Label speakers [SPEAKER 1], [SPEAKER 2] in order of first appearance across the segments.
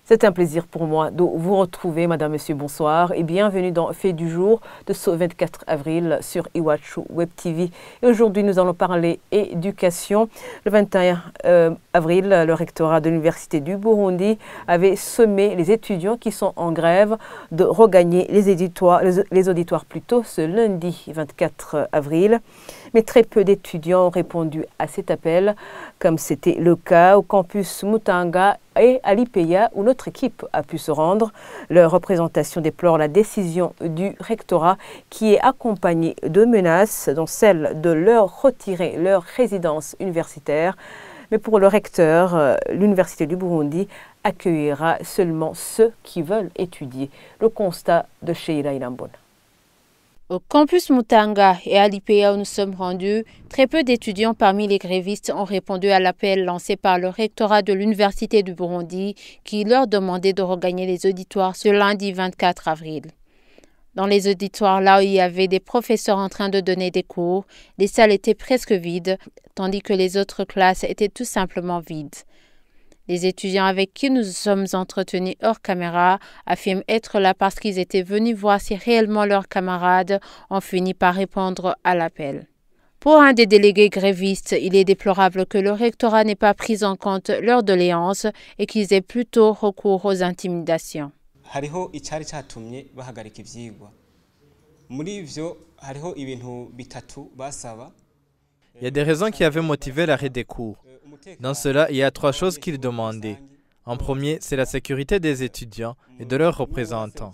[SPEAKER 1] C'est un plaisir pour moi de vous retrouver, madame, monsieur, bonsoir et bienvenue dans Fait du jour de ce 24 avril sur Iwachu Web TV. Et aujourd'hui, nous allons parler éducation. Le 21 avril, le rectorat de l'Université du Burundi avait sommé les étudiants qui sont en grève de regagner les auditoires plutôt ce lundi 24 avril. Mais très peu d'étudiants ont répondu à cet appel, comme c'était le cas au campus Mutanga et à l'IPEA où notre équipe a pu se rendre. Leur représentation déplore la décision du rectorat qui est accompagnée de menaces, dont celle de leur retirer leur résidence universitaire. Mais pour le recteur, l'Université du Burundi accueillera seulement ceux qui veulent étudier. Le constat de Sheila Ilambona.
[SPEAKER 2] Au campus Mutanga et à l'IPEA où nous sommes rendus, très peu d'étudiants parmi les grévistes ont répondu à l'appel lancé par le rectorat de l'Université du Burundi qui leur demandait de regagner les auditoires ce lundi 24 avril. Dans les auditoires, là où il y avait des professeurs en train de donner des cours, les salles étaient presque vides, tandis que les autres classes étaient tout simplement vides. Les étudiants avec qui nous sommes entretenus hors caméra affirment être là parce qu'ils étaient venus voir si réellement leurs camarades ont fini par répondre à l'appel. Pour un des délégués grévistes, il est déplorable que le rectorat n'ait pas pris en compte leurs doléances et qu'ils aient plutôt recours aux intimidations.
[SPEAKER 3] Il y a des raisons qui avaient motivé l'arrêt des cours. Dans cela, il y a trois choses qu'ils demandaient. En premier, c'est la sécurité des étudiants et de leurs représentants.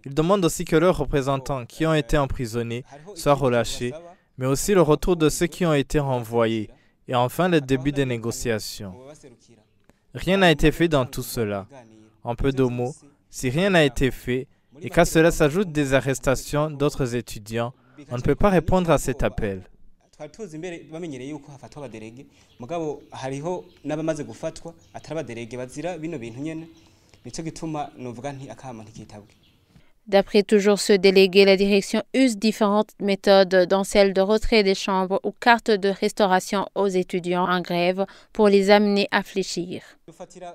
[SPEAKER 3] Ils demandent aussi que leurs représentants qui ont été emprisonnés soient relâchés, mais aussi le retour de ceux qui ont été renvoyés, et enfin le début des négociations. Rien n'a été fait dans tout cela. En peu de mots, si rien n'a été fait, et qu'à cela s'ajoutent des arrestations d'autres étudiants, on ne peut pas répondre à cet appel.
[SPEAKER 2] D'après toujours ce délégué, la direction use différentes méthodes, dont celle de retrait des chambres ou cartes de restauration aux étudiants en grève pour les amener à fléchir.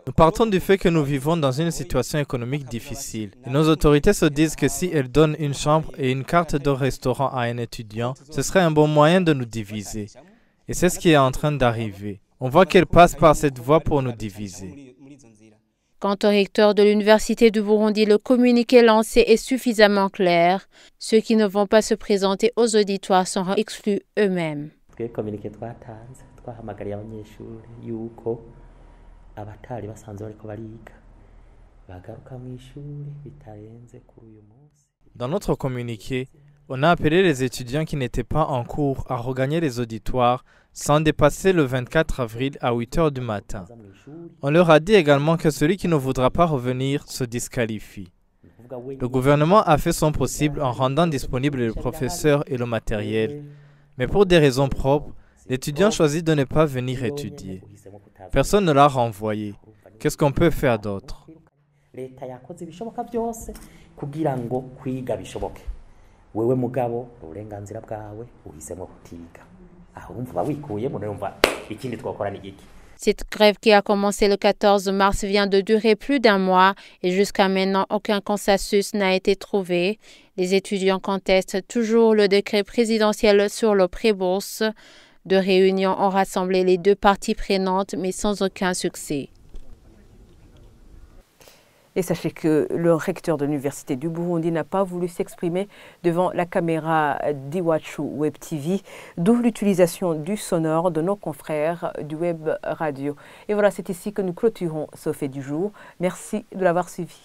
[SPEAKER 3] Nous partons du fait que nous vivons dans une situation économique difficile. Et nos autorités se disent que si elles donnent une chambre et une carte de restaurant à un étudiant, ce serait un bon moyen de nous diviser. Et c'est ce qui est en train d'arriver. On voit qu'elles passent par cette voie pour nous diviser.
[SPEAKER 2] Quant au recteur de l'Université du Burundi, le communiqué lancé est suffisamment clair. Ceux qui ne vont pas se présenter aux auditoires seront exclus eux-mêmes.
[SPEAKER 3] Dans notre communiqué, on a appelé les étudiants qui n'étaient pas en cours à regagner les auditoires sans dépasser le 24 avril à 8 h du matin. On leur a dit également que celui qui ne voudra pas revenir se disqualifie. Le gouvernement a fait son possible en rendant disponibles le professeur et le matériel, mais pour des raisons propres, l'étudiant choisit de ne pas venir étudier. Personne ne l'a renvoyé. Qu'est-ce qu'on peut faire d'autre?
[SPEAKER 2] Cette grève qui a commencé le 14 mars vient de durer plus d'un mois et jusqu'à maintenant, aucun consensus n'a été trouvé. Les étudiants contestent toujours le décret présidentiel sur le pré-bourse. Deux réunions ont rassemblé les deux parties prenantes, mais sans aucun succès.
[SPEAKER 1] Et sachez que le recteur de l'Université du Burundi n'a pas voulu s'exprimer devant la caméra d'Iwachu Web TV, d'où l'utilisation du sonore de nos confrères du web radio. Et voilà, c'est ici que nous clôturons ce fait du jour. Merci de l'avoir suivi.